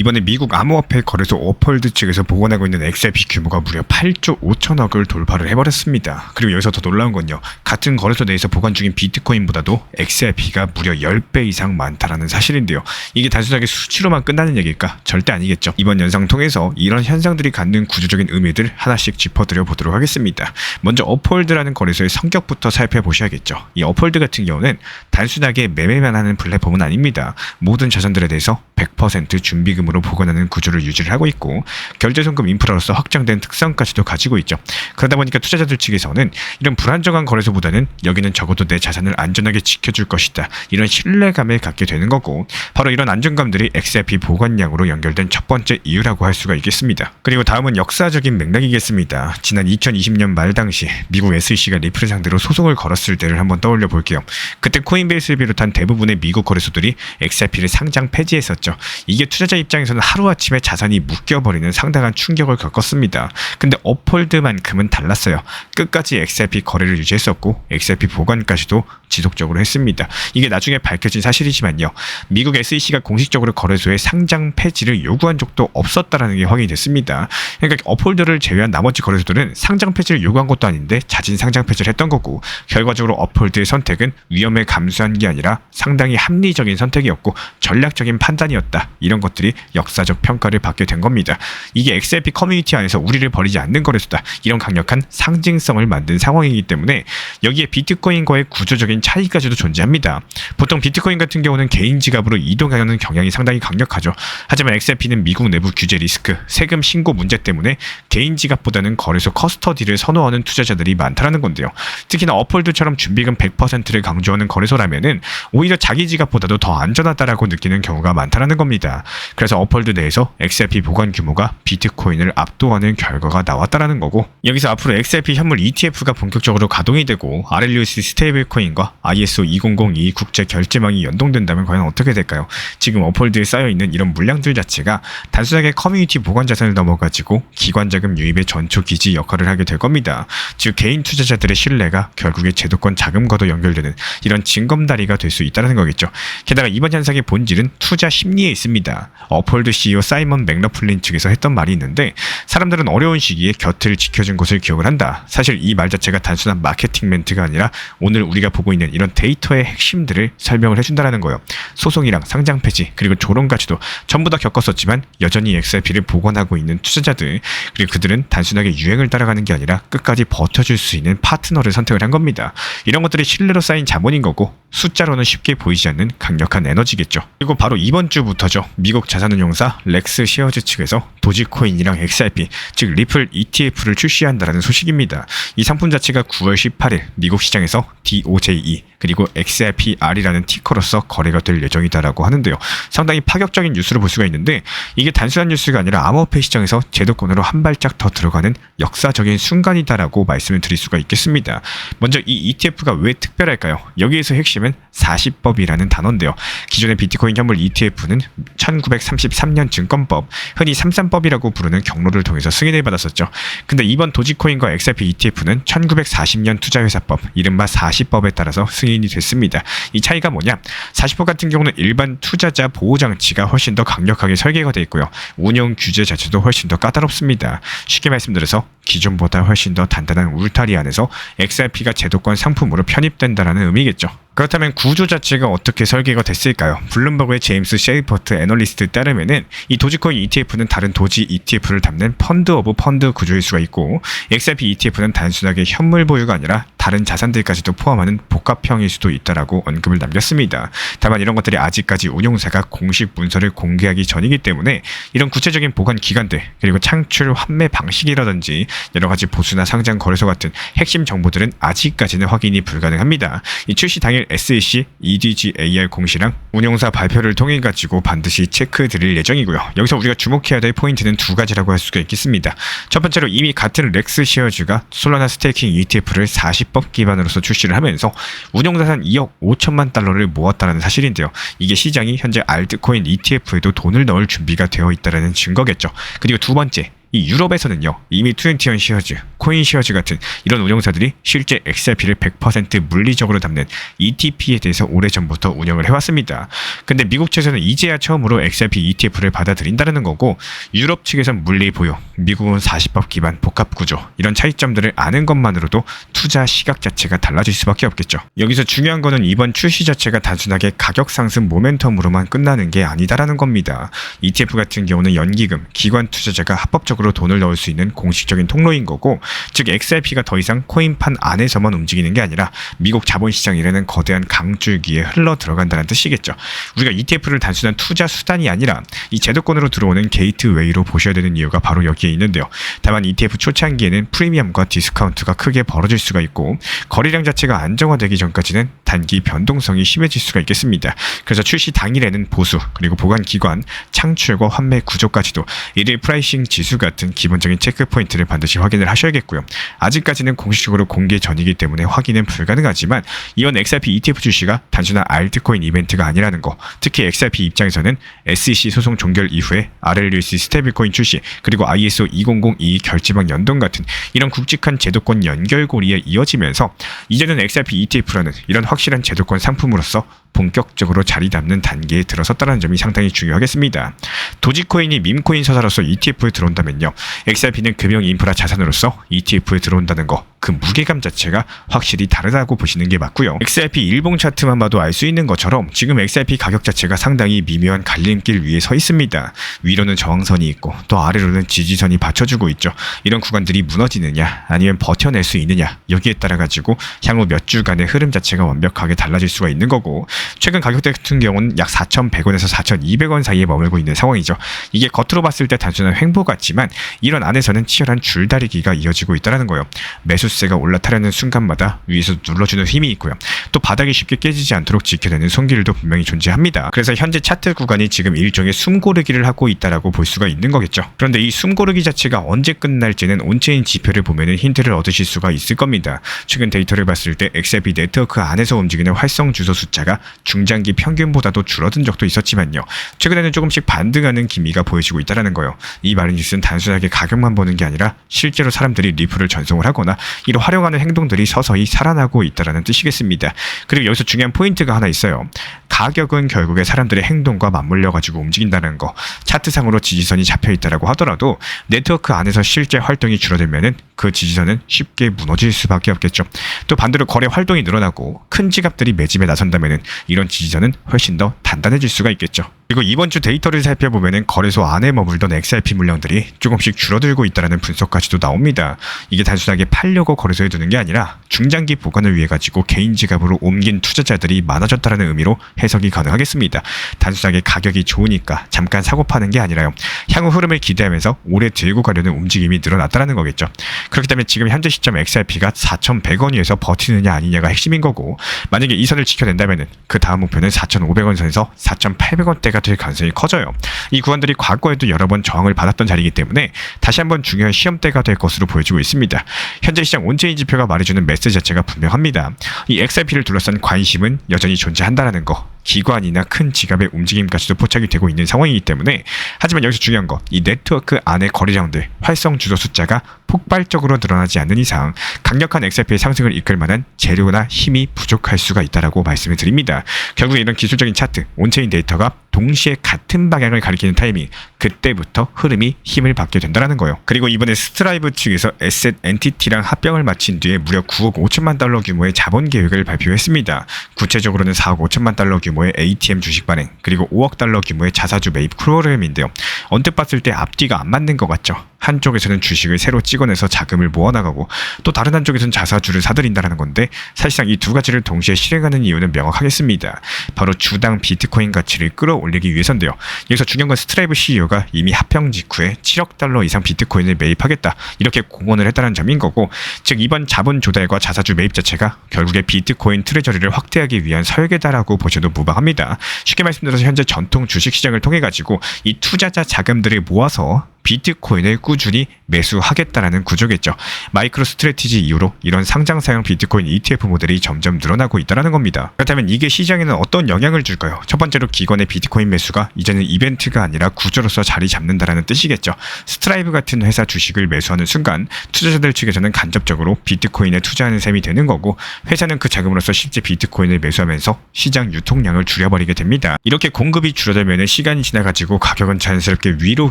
이번에 미국 암호화폐 거래소 어폴드 측에서 보관하고 있는 XRP 규모가 무려 8조 5천억을 돌파를 해버렸습니다. 그리고 여기서 더 놀라운 건요, 같은 거래소 내에서 보관 중인 비트코인보다도 XRP가 무려 10배 이상 많다라는 사실인데요. 이게 단순하게 수치로만 끝나는 얘기일까? 절대 아니겠죠. 이번 영상 통해서 이런 현상들이 갖는 구조적인 의미들 하나씩 짚어드려 보도록 하겠습니다. 먼저 어폴드라는 거래소의 성격부터 살펴보셔야겠죠. 이 어폴드 같은 경우는 단순하게 매매만 하는 플랫폼은 아닙니다. 모든 자산들에 대해서 100% 준비금으로 보관하는 구조를 유지를 하고 있고, 결제송금 인프라로서 확장된 특성까지도 가지고 있죠. 그러다 보니까 투자자들 측에서는 이런 불안정한 거래소보다는 여기는 적어도 내 자산을 안전하게 지켜줄 것이다, 이런 신뢰감을 갖게 되는 거고, 바로 이런 안정감들이 XRP 보관량으로 연결된 첫 번째 이유라고 할 수가 있겠습니다. 그리고 다음은 역사적인 맥락이겠습니다. 지난 2020년 말 당시 미국 SEC가 리플을 상대로 소송을 걸었을 때를 한번 떠올려 볼게요. 그때 코인베이스를 비롯한 대부분의 미국 거래소들이 XRP를 상장 폐지했었죠. 이게 투자자 입장에서는 하루아침에 자산이 묶여버리는 상당한 충격을 겪었습니다. 근데 어폴드만큼은 달랐어요. 끝까지 XRP 거래를 유지했었고 XRP 보관까지도 지속적으로 했습니다. 이게 나중에 밝혀진 사실이지만요, 미국 SEC가 공식적으로 거래소의 상장 폐지를 요구한 적도 없었다라는 게 확인이 됐습니다. 그러니까 어폴드를 제외한 나머지 거래소들은 상장 폐지를 요구한 것도 아닌데 자진 상장 폐지를 했던 거고, 결과적으로 어폴드의 선택은 위험을 감수한 게 아니라 상당히 합리적인 선택이었고 전략적인 판단이었다, 이런 것들이 역사적 평가를 받게 된 겁니다. 이게 XRP 커뮤니티 안에서 우리를 버리지 않는 거래소다, 이런 강력한 상징성을 만든 상황이기 때문에 여기에 비트코인과의 구조적인 차이까지도 존재합니다. 보통 비트코인 같은 경우는 개인 지갑으로 이동하는 경향이 상당히 강력하죠. 하지만 XRP는 미국 내부 규제 리스크, 세금 신고 문제 때문에 개인 지갑보다는 거래소 커스터디를 선호하는 투자자들이 많다는 건데요. 특히나 어폴드처럼 준비금 100%를 강조하는 거래소라면은 오히려 자기 지갑보다도 더 안전하다라고 느끼는 경우가 많다는 겁니다. 그래서 어폴드 내에서 XRP 보관 규모가 비트코인을 압도하는 결과가 나왔다는 거고, 여기서 앞으로 XRP 현물 ETF가 본격적으로 가동이 되고 RLUSD 스테이블 코인과 ISO 2002 국제 결제망이 연동된다면 과연 어떻게 될까요? 지금 어폴드에 쌓여있는 이런 물량들 자체가 단순하게 커뮤니티 보관 자산을 넘어가지고 기관 자금 유입의 전초 기지 역할을 하게 될 겁니다. 즉 개인 투자자들의 신뢰가 결국에 제도권 자금과도 연결되는 이런 징검다리가 될 수 있다는 거겠죠. 게다가 이번 현상의 본질은 투자 심리에 있습니다. 어폴드 CEO 사이먼 맥러플린 측에서 했던 말이 있는데, 사람들은 어려운 시기에 곁을 지켜준 것을 기억을 한다. 사실 이 말 자체가 단순한 마케팅 멘트가 아니라 오늘 우리가 보고 있는 이런 데이터의 핵심들을 설명을 해준다는 거예요. 소송이랑 상장 폐지 그리고 조롱까지도 전부 다 겪었었지만 여전히 XRP를 보관하고 있는 투자자들, 그리고 그들은 단순하게 유행을 따라가는 게 아니라 끝까지 버텨줄 수 있는 파트너를 선택을 한 겁니다. 이런 것들이 신뢰로 쌓인 자본인 거고, 숫자로는 쉽게 보이지 않는 강력한 에너지겠죠. 그리고 바로 이번 주부터죠, 미국 자산운용사 렉스 셰어즈 측에서 도지코인이랑 XRP, 즉 리플 ETF를 출시한다라는 소식입니다. 이 상품 자체가 9월 18일 미국 시장에서 DOJE 그리고 XRPR이라는 티커로서 거래가 될 예정이다라고 하는데요. 상당히 파격적인 뉴스를 볼 수가 있는데, 이게 단순한 뉴스가 아니라 암호화폐 시장에서 제도권으로 한 발짝 더 들어가는 역사적인 순간이다라고 말씀을 드릴 수가 있겠습니다. 먼저 이 ETF가 왜 특별할까요? 여기에서 핵심은 40법이라는 단어인데요. 기존의 비트코인 현물 ETF는 1933년 증권법, 흔히 33법이라고 부르는 경로를 통해서 승인을 받았었죠. 근데 이번 도지코인과 XRP ETF는 1940년 투자회사법, 이른바 40법에 따라서 승인이 됐습니다. 이 차이가 뭐냐? 40법 같은 경우는 일반 투자자 보호장치가 훨씬 더 강력하게 설계가 되어 있고요. 운영 규제 자체도 훨씬 더 까다롭습니다. 쉽게 말씀드려서 기존보다 훨씬 더 단단한 울타리 안에서 XRP가 제도권 상품으로 편입된다는 의미겠죠. 그렇다면 구조 자체가 어떻게 설계가 됐을까요? 블룸버그의 제임스 셰이퍼트 애널리스트에 따르면은 이 도지코인 ETF는 다른 도지 ETF를 담는 펀드 오브 펀드 구조일 수가 있고, XRP ETF는 단순하게 현물 보유가 아니라 다른 자산들까지도 포함하는 복합형일 수도 있다라고 언급을 남겼습니다. 다만 이런 것들이 아직까지 운용사가 공식 문서를 공개하기 전이기 때문에 이런 구체적인 보관 기간들, 그리고 창출 환매 방식이라든지 여러 가지 보수나 상장 거래소 같은 핵심 정보들은 아직까지는 확인이 불가능합니다. 이 출시 당일 SEC EDGAR 공시랑 운용사 발표를 통해 가지고 반드시 체크 드릴 예정이고요. 여기서 우리가 주목해야 될 포인트는 두 가지라고 할 수가 있겠습니다. 첫 번째로 이미 같은 렉스 셰어즈가 솔라나 스테이킹 ETF를 40법 기반으로서 출시를 하면서 운용자산 2억 5천만 달러를 모았다는 사실인데요. 이게 시장이 현재 알트코인 ETF에도 돈을 넣을 준비가 되어 있다는 증거겠죠. 그리고 두 번째, 이 유럽에서는요 이미 21 시어즈, 코인 시어즈 같은 이런 운용사들이 실제 XRP를 100% 물리적으로 담는 ETP에 대해서 오래전부터 운영을 해왔습니다. 근데 미국 측에서는 이제야 처음으로 XRP ETF를 받아들인다는 거고, 유럽 측에선 물리 보유, 미국은 40법 기반 복합 구조, 이런 차이점들을 아는 것만으로도 투자 시각 자체가 달라질 수밖에 없겠죠. 여기서 중요한 거는 이번 출시 자체가 단순하게 가격 상승 모멘텀으로만 끝나는 게 아니다라는 겁니다. ETF 같은 경우는 연기금, 기관 투자자가 합법적으로 돈을 넣을 수 있는 공식적인 통로인 거고, 즉 XRP가 더 이상 코인판 안에서만 움직이는 게 아니라 미국 자본시장이라는 거대한 강줄기에 흘러 들어간다는 뜻이겠죠. 우리가 ETF를 단순한 투자 수단이 아니라 이 제도권으로 들어오는 게이트웨이로 보셔야 되는 이유가 바로 여기에 있는데요. 다만 ETF 초창기에는 프리미엄과 디스카운트가 크게 벌어질 수가 있고, 거래량 자체가 안정화되기 전까지는 단기 변동성이 심해질 수가 있겠습니다. 그래서 출시 당일에는 보수, 그리고 보관 기관, 창출과 환매 구조까지도 일일 프라이싱 지수 같은 기본적인 체크 포인트를 반드시 확인을 하셔야겠고요. 아직까지는 공식적으로 공개 전이기 때문에 확인은 불가능하지만, 이번 XRP ETF 출시가 단순한 알트코인 이벤트가 아니라는 거, 특히 XRP 입장에서는 SEC 소송 종결 이후에 RLUC 스테이블코인 출시, 그리고 ISO 2002 결제방 연동 같은 이런 굵직한 제도권 연결고리에 이어지면서 이제는 XRP ETF라는 이런 확실한 제도권 상품으로서 본격적으로 자리 잡는 단계에 들어섰다는 점이 상당히 중요하겠습니다. 도지코인이 밈코인 서사로서 ETF에 들어온다면요, XRP는 금융 인프라 자산으로서 ETF에 들어온다는 거, 그 무게감 자체가 확실히 다르다고 보시는 게 맞고요. XRP 일봉 차트만 봐도 알 수 있는 것처럼 지금 XRP 가격 자체가 상당히 미묘한 갈림길 위에 서 있습니다. 위로는 저항선이 있고 또 아래로는 지지선이 받쳐주고 있죠. 이런 구간들이 무너지느냐 아니면 버텨낼 수 있느냐, 여기에 따라 가지고 향후 몇 주간의 흐름 자체가 완벽하게 달라질 수가 있는 거고, 최근 가격대 같은 경우는 약 4,100원에서 4,200원 사이에 머물고 있는 상황이죠. 이게 겉으로 봤을 때 단순한 횡보 같지만 이런 안에서는 치열한 줄다리기가 이어지고 있다는 거예요. 매수세가 올라타려는 순간마다 위에서 눌러주는 힘이 있고요. 또 바닥이 쉽게 깨지지 않도록 지켜내는 손길도 분명히 존재합니다. 그래서 현재 차트 구간이 지금 일종의 숨고르기를 하고 있다라고 볼 수가 있는 거겠죠. 그런데 이 숨고르기 자체가 언제 끝날지는 온체인 지표를 보면은 힌트를 얻으실 수가 있을 겁니다. 최근 데이터를 봤을 때 XRP 네트워크 안에서 움직이는 활성 주소 숫자가 중장기 평균보다도 줄어든 적도 있었지만요, 최근에는 조금씩 반등하는 기미가 보여지고 있다는 거예요. 이 마린뉴스는 단순하게 가격만 보는 게 아니라 실제로 사람들이 리플을 전송을 하거나 이를 활용하는 행동들이 서서히 살아나고 있다는 뜻이겠습니다. 그리고 여기서 중요한 포인트가 하나 있어요. 가격은 결국에 사람들의 행동과 맞물려 가지고 움직인다는 거. 차트상으로 지지선이 잡혀 있다라고 하더라도 네트워크 안에서 실제 활동이 줄어들면은 그 지지선은 쉽게 무너질 수밖에 없겠죠. 또 반대로 거래 활동이 늘어나고 큰 지갑들이 매집에 나선다면은 이런 지지선은 훨씬 더 단단해질 수가 있겠죠. 그리고 이번 주 데이터를 살펴보면은 거래소 안에 머물던 XRP 물량들이 조금씩 줄어들고 있다는 분석까지도 나옵니다. 이게 단순하게 팔려고 거래소에 두는 게 아니라 중장기 보관을 위해 가지고 개인 지갑으로 옮긴 투자자들이 많아졌다는 의미로 해석이 가능하겠습니다. 단순하게 가격이 좋으니까 잠깐 사고 파는 게 아니라요, 향후 흐름을 기대하면서 오래 들고 가려는 움직임이 늘어났다는 거겠죠. 그렇기 때문에 지금 현재 시점 XRP가 4,100원 위에서 버티느냐 아니냐가 핵심인 거고, 만약에 이 선을 지켜낸다면은 그 다음 목표는 4,500원 선에서 4,800원대가 될 가능성이 커져요. 이 구간들이 과거에도 여러 번 저항을 받았던 자리이기 때문에 다시 한번 중요한 시험대가 될 것으로 보여지고 있습니다. 현재 시장 온체인 지표가 말해주는 메시지 자체가 분명합니다. 이 XRP를 둘러싼 관심은 여전히 존재한다는 거, 기관이나 큰 지갑의 움직임까지도 포착이 되고 있는 상황이기 때문에, 하지만 여기서 중요한 것, 이 네트워크 안의 거래량들, 활성 주소 숫자가 폭발적으로 늘어나지 않는 이상 강력한 XRP의 상승을 이끌 만한 재료나 힘이 부족할 수가 있다라고 말씀을 드립니다. 결국 이런 기술적인 차트, 온체인 데이터가 동시에 같은 방향을 가리키는 타이밍, 그때부터 흐름이 힘을 받게 된다는 거예요. 그리고 이번에 스트라이브 측에서 에셋 엔티티랑 합병을 마친 뒤에 무려 9억 5천만 달러 규모의 자본 계획을 발표했습니다. 구체적으로는 4억 5천만 달러 규모의 ATM 주식 발행, 그리고 5억 달러 규모의 자사주 매입 프로그램인데요. 언뜻 봤을 때 앞뒤가 안 맞는 것 같죠. 한쪽에서는 주식을 새로 찍어내서 자금을 모아나가고 또 다른 한쪽에서는 자사주를 사들인다는 건데, 사실상 이 두 가지를 동시에 실행하는 이유는 명확하겠습니다. 바로 주당 비트코인 가치를 끌어올리기 위해서인데요. 여기서 중요한 건 스트라이브 CEO가 이미 합병 직후에 7억 달러 이상 비트코인을 매입하겠다, 이렇게 공언을 했다는 점인 거고, 즉 이번 자본 조달과 자사주 매입 자체가 결국에 비트코인 트레저리를 확대하기 위한 설계다라고 보셔도 무방합니다. 쉽게 말씀드려서 현재 전통 주식시장을 통해 가지고 이 투자자 자금들을 모아서 비트코인을 꾸준히 매수하겠다라는 구조겠죠. 마이크로 스트래티지 이후로 이런 상장사형 비트코인 ETF 모델이 점점 늘어나고 있다는 겁니다. 그렇다면 이게 시장에는 어떤 영향을 줄까요? 첫 번째로 기관의 비트코인 매수가 이제는 이벤트가 아니라 구조로서 자리 잡는다라는 뜻이겠죠. 스트라이브 같은 회사 주식을 매수하는 순간 투자자들 측에서는 간접적으로 비트코인에 투자하는 셈이 되는 거고, 회사는 그 자금으로서 실제 비트코인을 매수하면서 시장 유통량을 줄여버리게 됩니다. 이렇게 공급이 줄어들면 시간이 지나가지고 가격은 자연스럽게 위로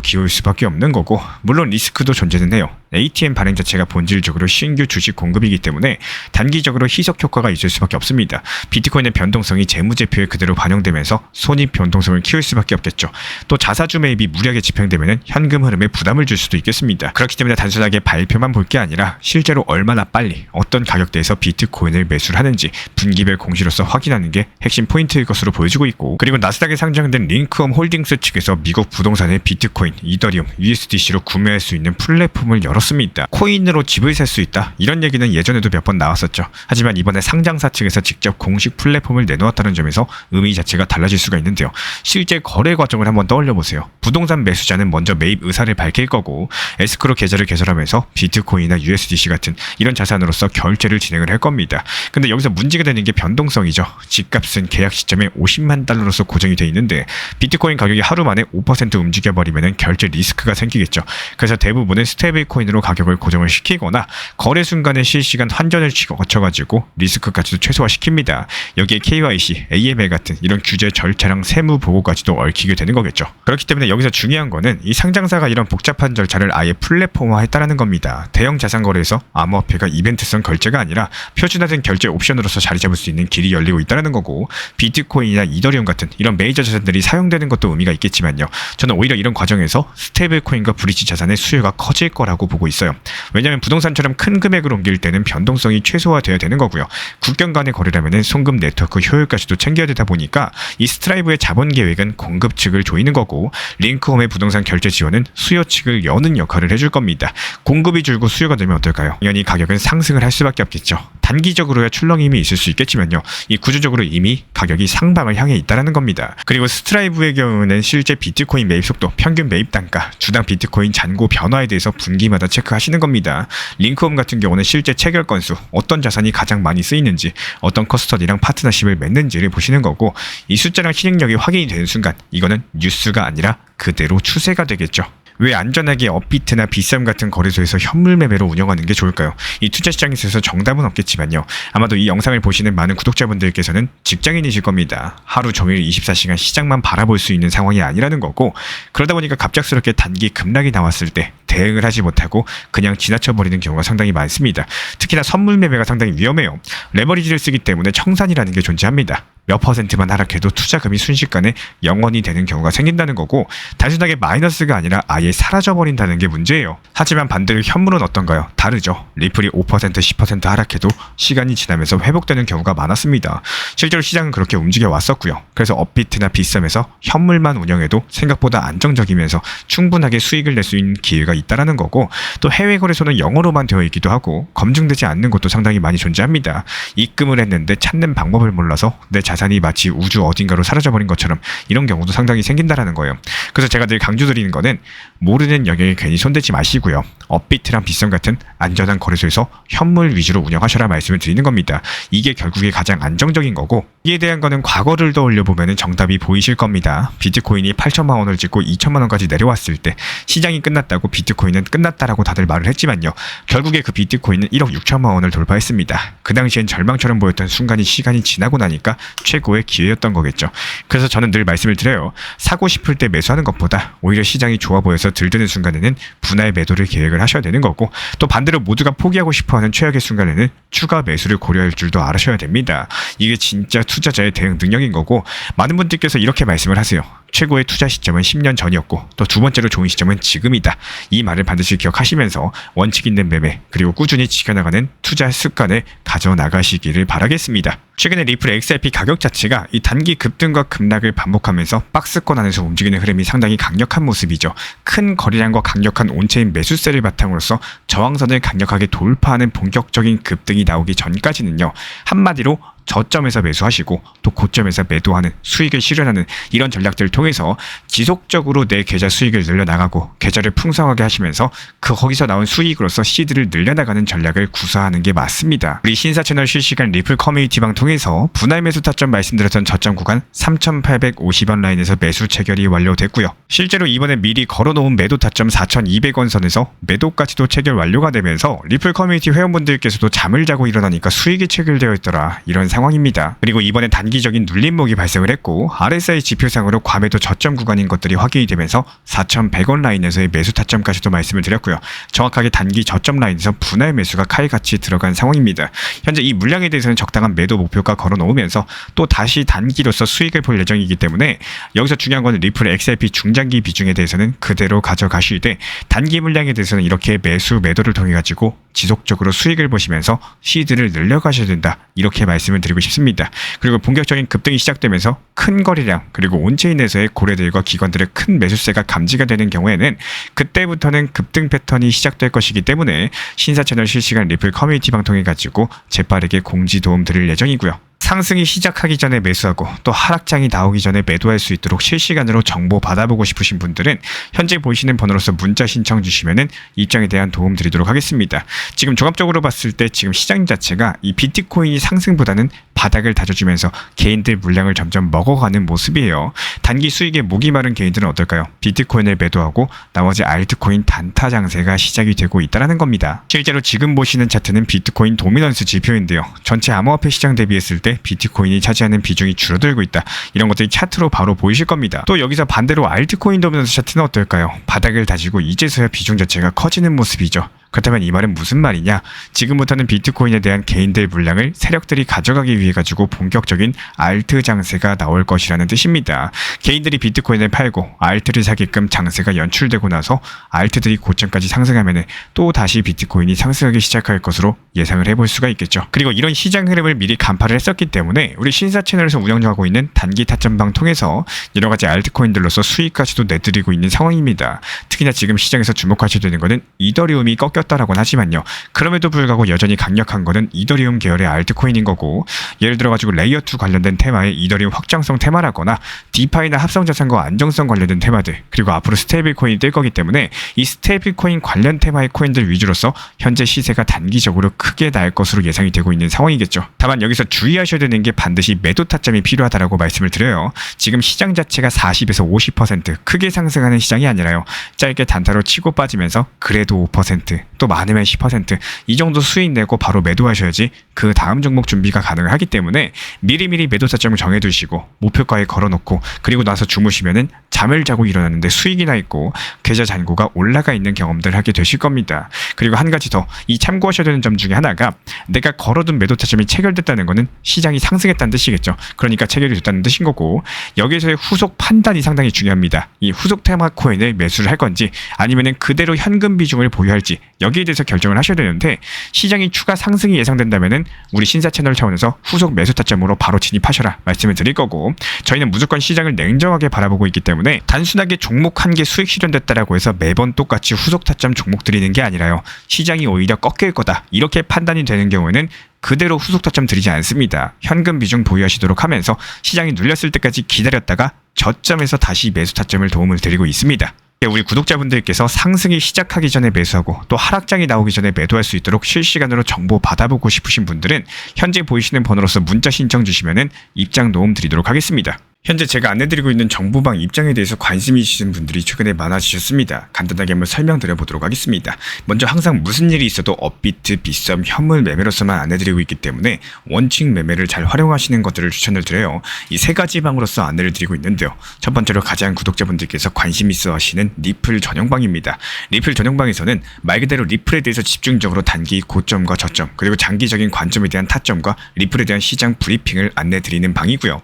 기울 수밖에 없는 거고, 물론 리스크도 존재는 해요. ATM 발행 자체가 본질적으로 신규 주식 공급이기 때문에 단기적으로 희석 효과가 있을 수밖에 없습니다. 비트코인의 변동성이 재무제표에 그대로 반영되면서 손익 변동성을 키울 수밖에 없겠죠. 또 자사주 매입이 무리하게 집행되면 현금 흐름에 부담을 줄 수도 있겠습니다. 그렇기 때문에 단순하게 발표만 볼 게 아니라 실제로 얼마나 빨리 어떤 가격대에서 비트코인을 매수를 하는지 분기별 공시로서 확인하는 게 핵심 포인트일 것으로 보여지고 있고, 그리고 나스닥에 상장된 링크홈 홀딩스 측에서 미국 부동산의 비트코인, 이더리움, USDC로 구매할 수 있는 플랫폼을 열었습니다. 코인으로 집을 살 수 있다, 이런 얘기는 예전에도 몇 번 나왔었죠. 하지만 이번에 상장사 측에서 직접 공식 플랫폼을 내놓았다는 점에서 의미 자체가 달라질 수가 있는데요. 실제 거래 과정을 한번 떠올려 보세요. 부동산 매수자는 먼저 매입 의사를 밝힐 거고, 에스크로 계좌를 개설하면서 비트코인이나 USDC 같은 이런 자산으로서 결제를 진행을 할 겁니다. 근데 여기서 문제가 되는 게 변동성이죠. 집값은 계약 시점에 50만 달러로서 고정이 돼 있는데 비트코인 가격이 하루 만에 5% 움직여버리면 결제 리스크가 생기겠죠. 그래서 대부분은 스테이블 코인으로 가격을 고정을 시키거나 거래 순간에 실시간 환전을 거쳐가지고 리스크까지도 최소화시킵니다. 여기에 KYC, AML 같은 이런 규제 절차랑 세무 보고까지도 얽히게 되는 거겠죠. 그렇기 때문에 여기서 중요한 거는 이 상장사가 이런 복잡한 절차를 아예 플랫폼화했다는 겁니다. 대형 자산 거래에서 암호화폐가 이벤트성 결제가 아니라 표준화된 결제 옵션으로서 자리 잡을 수 있는 길이 열리고 있다는 거고, 비트코인이나 이더리움 같은 이런 메이저 자산들이 사용되는 것도 의미가 있겠지만요. 저는 오히려 이런 과정에서 스테이블 코인과 브릿지 자산의 수요가 커질 거라고 보고 있어요. 왜냐하면 부동산처럼 큰 금액을 옮길 때는 변동성이 최소화돼야 되는 거고요. 국경 간의 거래라면 송금 네트워크 효율까지도 챙겨야 되다 보니까 이 스트라이브의 자본 계획은 공급 측을 조이는 거고, 링크홈의 부동산 결제 지원은 수요 측을 여는 역할을 해줄 겁니다. 공급이 줄고 수요가 늘면 어떨까요? 당연히 가격은 상승을 할 수밖에 없겠죠. 단기적으로야 출렁임이 있을 수 있겠지만요. 이 구조적으로 이미 가격이 상방을 향해 있다는 겁니다. 그리고 스트라이브의 경우는 실제 비트코인 매입 속도, 평균 매입 단가, 주당 비트코인 잔고 변화에 대해서 분기마다 체크하시는 겁니다. 링크홈 같은 경우는 실제 체결 건수, 어떤 자산이 가장 많이 쓰이는지, 어떤 커스터디랑 파트너십을 맺는지를 보시는 거고, 이 숫자랑 실행력이 확인이 되는 순간 이거는 뉴스가 아니라 그대로 추세가 되겠죠. 왜 안전하게 업비트나 비썸 같은 거래소에서 현물 매매로 운영하는 게 좋을까요? 이 투자 시장에 있어서 정답은 없겠지만요. 아마도 이 영상을 보시는 많은 구독자분들께서는 직장인이실 겁니다. 하루 종일 24시간 시장만 바라볼 수 있는 상황이 아니라는 거고, 그러다 보니까 갑작스럽게 단기 급락이 나왔을 때 대응을 하지 못하고 그냥 지나쳐버리는 경우가 상당히 많습니다. 특히나 선물 매매가 상당히 위험해요. 레버리지를 쓰기 때문에 청산이라는 게 존재합니다. 몇 퍼센트만 하락해도 투자금이 순식간에 0원이 되는 경우가 생긴다는 거고, 단순하게 마이너스가 아니라 아예 사라져버린다는 게 문제예요. 하지만 반대로 현물은 어떤가요? 다르죠. 리플이 5%, 10% 하락해도 시간이 지나면서 회복되는 경우가 많았습니다. 실제로 시장은 그렇게 움직여 왔었고요. 그래서 업비트나 비썸에서 현물만 운영해도 생각보다 안정적이면서 충분하게 수익을 낼 수 있는 기회가 있다는 거고, 또 해외 거래소는 영어로만 되어 있기도 하고 검증되지 않는 곳도 상당히 많이 존재합니다. 입금을 했는데 찾는 방법을 몰라서 내 자산이 마치 우주 어딘가로 사라져버린 것처럼 이런 경우도 상당히 생긴다라는 거예요. 그래서 제가 늘 강조드리는 거는 모르는 영역에 괜히 손대지 마시고요. 업비트랑 비썸 같은 안전한 거래소에서 현물 위주로 운영하셔라 말씀을 드리는 겁니다. 이게 결국에 가장 안정적인 거고, 이에 대한 거는 과거를 떠올려 보면 정답이 보이실 겁니다. 비트코인이 8천만 원을 찍고 2천만 원까지 내려왔을 때 시장이 끝났다고 비트코인은 끝났다라고 다들 말을 했지만요. 결국에 그 비트코인은 1억 6천만 원을 돌파했습니다. 그 당시엔 절망처럼 보였던 순간이 시간이 지나고 나니까 최고의 기회였던 거겠죠. 그래서 저는 늘 말씀을 드려요. 사고 싶을 때 매수하는 것보다 오히려 시장이 좋아 보여서 들드는 순간에는 분할 매도를 계획을 하셔야 되는 거고, 또 반대로 모두가 포기하고 싶어하는 최악의 순간에는 추가 매수를 고려할 줄도 알아셔야 됩니다. 이게 진짜 투자자의 대응 능력인 거고, 많은 분들께서 이렇게 말씀을 하세요. 최고의 투자 시점은 10년 전이었고 또 두 번째로 좋은 시점은 지금이다. 이 말을 반드시 기억하시면서 원칙 있는 매매, 그리고 꾸준히 지켜나가는 투자 습관을 가져나가시기를 바라겠습니다. 최근에 리플 XRP 가격 자체가 이 단기 급등과 급락을 반복하면서 박스권 안에서 움직이는 흐름이 상당히 강력한 모습이죠. 큰 거래량과 강력한 온체인 매수세를 바탕으로서 저항선을 강력하게 돌파하는 본격적인 급등이 나오기 전까지는요, 한마디로 저점에서 매수하시고 또 고점에서 매도하는 수익을 실현하는 이런 전략들을 통해서 지속적으로 내 계좌 수익을 늘려나가고 계좌를 풍성하게 하시면서 거기서 나온 수익으로서 시드를 늘려나가는 전략을 구사하는 게 맞습니다. 우리 신사 채널 실시간 리플 커뮤니티방 통해서 분할 매수 타점 말씀드렸던 저점 구간 3,850원 라인에서 매수 체결이 완료됐고요. 실제로 이번에 미리 걸어놓은 매도 타점 4,200원 선에서 매도까지도 체결 완료가 되면서 리플 커뮤니티 회원분들께서도 잠을 자고 일어나니까 수익이 체결되어 있더라, 이런 상황입니다. 그리고 이번에 단기적인 눌림목이 발생을 했고 RSI 지표상으로 과매도 저점 구간인 것들이 확인이 되면서 4,100원 라인에서의 매수 타점까지도 말씀을 드렸고요. 정확하게 단기 저점 라인에서 분할 매수가 칼같이 들어간 상황입니다. 현재 이 물량에 대해서는 적당한 매도 목표가 걸어놓으면서 또 다시 단기로서 수익을 볼 예정이기 때문에 여기서 중요한 거는 리플 XRP 중장기 비중에 대해서는 그대로 가져가시되 단기 물량에 대해서는 이렇게 매수 매도를 통해 가지고 지속적으로 수익을 보시면서 시드를 늘려가셔야 된다, 이렇게 말씀을 드리고 싶습니다. 그리고 본격적인 급등이 시작되면서 큰 거래량 그리고 온체인에서의 고래들과 기관들의 큰 매수세가 감지가 되는 경우에는 그때부터는 급등 패턴이 시작될 것이기 때문에 신사 채널 실시간 리플 커뮤니티 방통해 가지고 재빠르게 공지 도움 드릴 예정이고요. 상승이 시작하기 전에 매수하고 또 하락장이 나오기 전에 매도할 수 있도록 실시간으로 정보 받아보고 싶으신 분들은 현재 보이시는 번호로서 문자 신청 주시면은 입장에 대한 도움 드리도록 하겠습니다. 지금 종합적으로 봤을 때 지금 시장 자체가 이 비트코인이 상승보다는 바닥을 다져주면서 개인들 물량을 점점 먹어가는 모습이에요. 단기 수익에 목이 마른 개인들은 어떨까요? 비트코인을 매도하고 나머지 알트코인 단타 장세가 시작이 되고 있다는 겁니다. 실제로 지금 보시는 차트는 비트코인 도미넌스 지표인데요. 전체 암호화폐 시장 대비했을 때 비트코인이 차지하는 비중이 줄어들고 있다, 이런 것들이 차트로 바로 보이실 겁니다. 또 여기서 반대로 알트코인 도미넌스 차트는 어떨까요? 바닥을 다지고 이제서야 비중 자체가 커지는 모습이죠. 그렇다면 이 말은 무슨 말이냐? 지금부터는 비트코인에 대한 개인들 물량을 세력들이 가져가기 위해 가지고 본격적인 알트 장세가 나올 것이라는 뜻입니다. 개인들이 비트코인을 팔고 알트를 사게끔 장세가 연출되고 나서 알트들이 고점까지 상승하면 또 다시 비트코인이 상승하기 시작할 것으로 예상을 해볼 수가 있겠죠. 그리고 이런 시장 흐름을 미리 간파를 했었기 때문에 우리 신사 채널에서 운영하고 있는 단기 타점방 통해서 여러 가지 알트코인들로서 수익까지도 내드리고 있는 상황입니다. 특히나 지금 시장에서 주목하셔야 되는 것은 이더리움이 꺾였다라고는 하지만요, 그럼에도 불구하고 여전히 강력한 거는 이더리움 계열의 알트코인인 거고, 예를 들어 가지고 레이어2 관련된 테마의 이더리움 확장성 테마라거나 디파이나 합성자산과 안정성 관련된 테마들, 그리고 앞으로 스테이블 코인이 뜰 거기 때문에 이 스테이블 코인 관련 테마의 코인들 위주로서 현재 시세가 단기적으로 크게 날 것으로 예상이 되고 있는 상황이겠죠. 다만 여기서 주의하셔야 되는 게 반드시 매도 타점이 필요하다라고 말씀을 드려요. 지금 시장 자체가 40에서 50% 크게 상승하는 시장이 아니라요, 짧게 단타로 치고 빠지면서 그래도 5%, 또 많으면 10%이 정도 수익 내고 바로 매도하셔야지 그 다음 종목 준비가 가능하기 때문에 미리미리 매도 타점을 정해두시고 목표가에 걸어놓고 그리고 나서 주무시면은 잠을 자고 일어났는데 수익이 나 있고 계좌 잔고가 올라가 있는 경험들 하게 되실 겁니다. 그리고 한 가지 더 이 참고하셔야 되는 점 중에 하나가, 내가 걸어둔 매도 타점이 체결됐다는 거는 시장이 상승했다는 뜻이겠죠. 그러니까 체결이 됐다는 뜻인 거고, 여기에서의 후속 판단이 상당히 중요합니다. 이 후속 테마 코인을 매수를 할 건지 아니면은 그대로 현금 비중을 보유할지 여기에 대해서 결정을 하셔야 되는데, 시장이 추가 상승이 예상된다면은 우리 신사 채널 차원에서 후속 매수 타점으로 바로 진입하셔라 말씀을 드릴 거고, 저희는 무조건 시장을 냉정하게 바라보고 있기 때문에 단순하게 종목 한 개 수익 실현됐다라고 해서 매번 똑같이 후속 타점 종목 드리는 게 아니라요, 시장이 오히려 꺾일 거다 이렇게 판단이 되는 경우에는 그대로 후속 타점 드리지 않습니다. 현금 비중 보유하시도록 하면서 시장이 눌렸을 때까지 기다렸다가 저점에서 다시 매수 타점을 도움을 드리고 있습니다. 우리 구독자분들께서 상승이 시작하기 전에 매수하고 또 하락장이 나오기 전에 매도할 수 있도록 실시간으로 정보 받아보고 싶으신 분들은 현재 보이시는 번호로서 문자 신청 주시면은 입장 도움 드리도록 하겠습니다. 현재 제가 안내드리고 있는 정보방 입장에 대해서 관심이 있으신 분들이 최근에 많아지셨습니다. 간단하게 한번 설명드려보도록 하겠습니다. 먼저 항상 무슨 일이 있어도 업비트, 빗썸, 현물 매매로서만 안내드리고 있기 때문에 원칙 매매를 잘 활용하시는 것들을 추천을 드려요. 이 세 가지 방으로서 안내를 드리고 있는데요. 첫 번째로 가장 구독자분들께서 관심 있어 하시는 리플 전용방입니다. 리플 전용방에서는 말 그대로 리플에 대해서 집중적으로 단기 고점과 저점, 그리고 장기적인 관점에 대한 타점과 리플에 대한 시장 브리핑을 안내드리는 방이고요.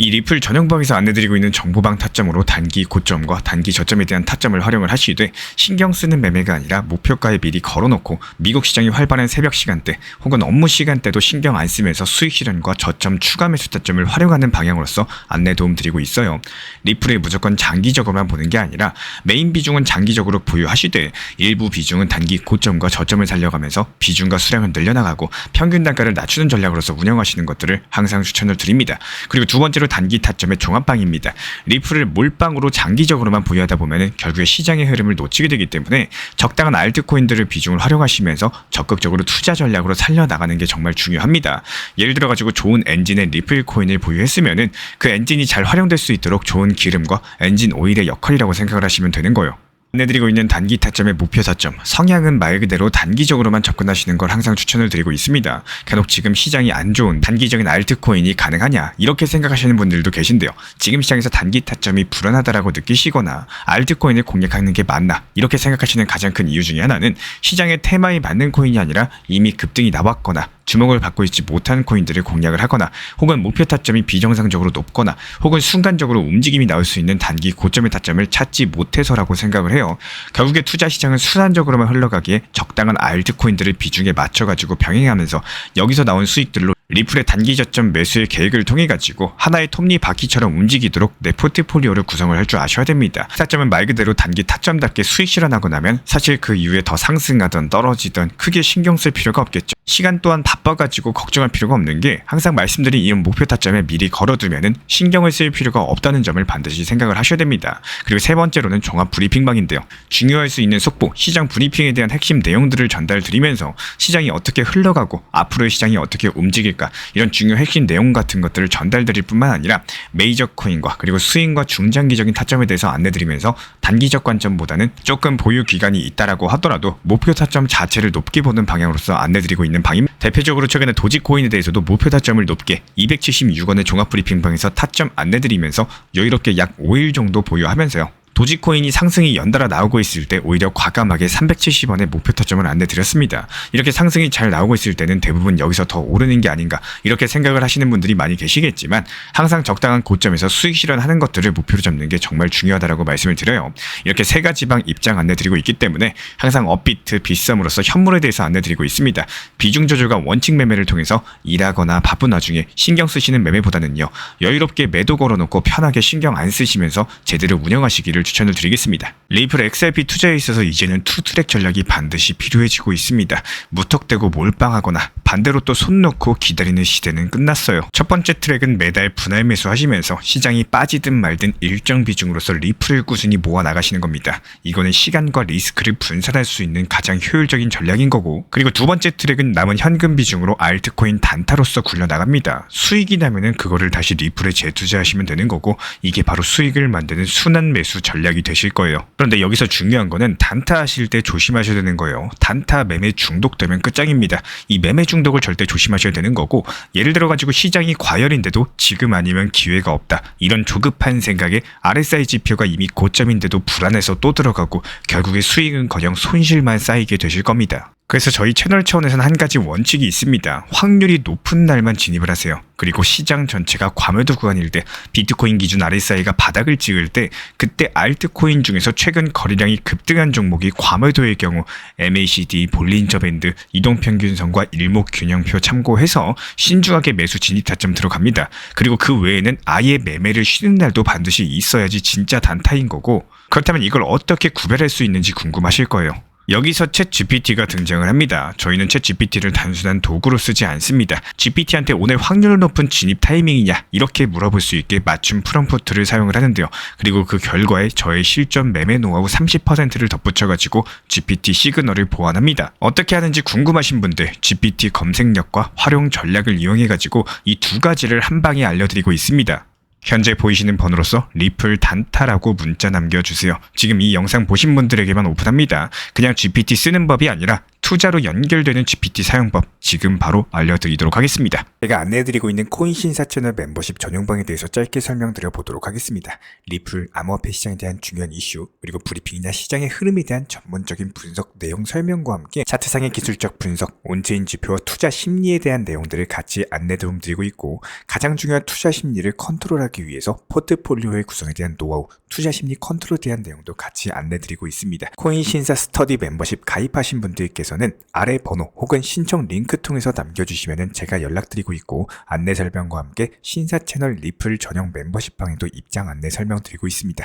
이 리플 전용방에서 안내드리고 있는 정보방 타점으로 단기 고점과 단기 저점에 대한 타점을 활용을 하시되 신경 쓰는 매매가 아니라 목표가에 미리 걸어놓고 미국 시장이 활발한 새벽 시간대 혹은 업무 시간대도 신경 안 쓰면서 수익 실현과 저점 추가 매수 타점을 활용하는 방향으로서 안내 도움 드리고 있어요. 리플에 무조건 장기적으로만 보는 게 아니라 메인 비중은 장기적으로 보유하시되 일부 비중은 단기 고점과 저점을 살려가면서 비중과 수량을 늘려나가고 평균 단가를 낮추는 전략으로서 운영하시는 것들을 항상 추천을 드립니다. 그리고 두 번째로 단기 타점의 종합방입니다. 리플을 몰빵으로 장기적으로만 보유하다 보면 결국에 시장의 흐름을 놓치게 되기 때문에 적당한 알트코인들을 비중을 활용하시면서 적극적으로 투자 전략으로 살려나가는 게 정말 중요합니다. 예를 들어가지고 좋은 엔진의 리플 코인을 보유했으면은 그 엔진이 잘 활용될 수 있도록 좋은 기름과 엔진 오일의 역할이라고 생각을 하시면 되는 거예요. 안내드리고 있는 단기 타점의 목표 타점, 성향은 말 그대로 단기적으로만 접근하시는 걸 항상 추천을 드리고 있습니다. 간혹 지금 시장이 안 좋은 단기적인 알트코인이 가능하냐 이렇게 생각하시는 분들도 계신데요. 지금 시장에서 단기 타점이 불안하다라고 느끼시거나 알트코인을 공략하는 게 맞나 이렇게 생각하시는 가장 큰 이유 중에 하나는 시장의 테마에 맞는 코인이 아니라 이미 급등이 나왔거나 주목을 받고 있지 못한 코인들을 공략을 하거나 혹은 목표 타점이 비정상적으로 높거나 혹은 순간적으로 움직임이 나올 수 있는 단기 고점의 타점을 찾지 못해서라고 생각을 해요. 결국에 투자 시장은 순환적으로만 흘러가기에 적당한 알트코인들을 비중에 맞춰가지고 병행하면서 여기서 나온 수익들로 리플의 단기 저점 매수의 계획을 통해 가지고 하나의 톱니바퀴처럼 움직이도록 내 포트폴리오를 구성을 할 줄 아셔야 됩니다. 타점은 말 그대로 단기 타점답게 수익 실현하고 나면 사실 그 이후에 더 상승하던 떨어지던 크게 신경 쓸 필요가 없겠죠. 시간 또한 바빠가지고 걱정할 필요가 없는 게 항상 말씀드린 이런 목표 타점에 미리 걸어두면은 신경을 쓸 필요가 없다는 점을 반드시 생각을 하셔야 됩니다. 그리고 세 번째로는 종합 브리핑방인데요. 중요할 수 있는 속보, 시장 브리핑에 대한 핵심 내용들을 전달드리면서 시장이 어떻게 흘러가고 앞으로의 시장이 어떻게 움직일까 이런 중요 핵심 내용 같은 것들을 전달드릴 뿐만 아니라 메이저 코인과 그리고 스윙과 중장기적인 타점에 대해서 안내드리면서 단기적 관점보다는 조금 보유 기간이 있다라고 하더라도 목표 타점 자체를 높게 보는 방향으로서 안내드리고 있는 방입니다. 대표적으로 최근에 도지코인에 대해서도 목표 타점을 높게 276원의 종합 브리핑방에서 타점 안내드리면서 여유롭게 약 5일 정도 보유하면서요. 도지코인이 상승이 연달아 나오고 있을 때 오히려 과감하게 370원의 목표 타점을 안내드렸습니다. 이렇게 상승이 잘 나오고 있을 때는 대부분 여기서 더 오르는 게 아닌가 이렇게 생각을 하시는 분들이 많이 계시겠지만 항상 적당한 고점에서 수익 실현하는 것들을 목표로 잡는 게 정말 중요하다고 말씀을 드려요. 이렇게 세 가지 방 입장 안내드리고 있기 때문에 항상 업비트, 빗썸으로서 현물에 대해서 안내드리고 있습니다. 비중 조절과 원칙 매매를 통해서 일하거나 바쁜 와중에 신경 쓰시는 매매보다는요. 여유롭게 매도 걸어놓고 편하게 신경 안 쓰시면서 제대로 운영하시기를 추천을 드리겠습니다. 리플 XRP 투자에 있어서 이제는 투트랙 전략이 반드시 필요해지고 있습니다. 무턱대고 몰빵하거나 반대로 또 손 놓고 기다리는 시대는 끝났어요. 첫 번째 트랙은 매달 분할 매수하시면서 시장이 빠지든 말든 일정 비중으로서 리플을 꾸준히 모아 나가시는 겁니다. 이거는 시간과 리스크를 분산할 수 있는 가장 효율적인 전략인 거고, 그리고 두 번째 트랙은 남은 현금 비중으로 알트코인 단타로서 굴려나갑니다. 수익이 나면은 그거를 다시 리플에 재투자하시면 되는 거고, 이게 바로 수익을 만드는 순환 매수 전략이 되실 거예요. 그런데 여기서 중요한 거는 단타 하실 때 조심하셔야 되는 거예요. 단타 매매 중독되면 끝장입니다. 이 매매 중독을 절대 조심하셔야 되는 거고, 예를 들어가지고 시장이 과열인데도 지금 아니면 기회가 없다, 이런 조급한 생각에 RSI 지표가 이미 고점인데도 불안해서 또 들어가고 결국에 수익은커녕 손실만 쌓이게 되실 겁니다. 그래서 저희 채널 차원에서는 한 가지 원칙이 있습니다. 확률이 높은 날만 진입을 하세요. 그리고 시장 전체가 과매도 구간일 때, 비트코인 기준 RSI가 바닥을 찍을 때, 그때 알트코인 중에서 최근 거래량이 급등한 종목이 과매도의 경우 MACD, 볼린저 밴드, 이동평균선과 일목균형표 참고해서 신중하게 매수 진입 타점 들어갑니다. 그리고 그 외에는 아예 매매를 쉬는 날도 반드시 있어야지 진짜 단타인 거고, 그렇다면 이걸 어떻게 구별할 수 있는지 궁금하실 거예요. 여기서 챗GPT가 등장을 합니다. 저희는 챗GPT를 단순한 도구로 쓰지 않습니다. GPT한테 오늘 확률 높은 진입 타이밍이냐 이렇게 물어볼 수 있게 맞춤 프롬프트를 사용을 하는데요. 그리고 그 결과에 저의 실전 매매 노하우 30%를 덧붙여가지고 GPT 시그널을 보완합니다. 어떻게 하는지 궁금하신 분들 GPT 검색력과 활용 전략을 이용해가지고 이 두 가지를 한 방에 알려드리고 있습니다. 현재 보이시는 번호로서 리플 단타라고 문자 남겨주세요. 지금 이 영상 보신 분들에게만 오픈합니다. 그냥 GPT 쓰는 법이 아니라 투자로 연결되는 GPT 사용법 지금 바로 알려드리도록 하겠습니다. 제가 안내해드리고 있는 코인 신사 채널 멤버십 전용방에 대해서 짧게 설명드려 보도록 하겠습니다. 리플, 암호화폐 시장에 대한 중요한 이슈, 그리고 브리핑이나 시장의 흐름에 대한 전문적인 분석 내용 설명과 함께 차트상의 기술적 분석, 온체인 지표와 투자 심리에 대한 내용들을 같이 안내 도움드리고 있고, 가장 중요한 투자 심리를 컨트롤하기 위해서 포트폴리오의 구성에 대한 노하우, 투자 심리 컨트롤에 대한 내용도 같이 안내드리고 있습니다. 코인 신사 스터디 멤버십 가입하신 분들께서는 아래 번호 혹은 신청 링크 통해서 남겨주시면 제가 연락드리고 있고, 안내 설명과 함께 신사 채널 리플 전용 멤버십 방에도 입장 안내 설명드리고 있습니다.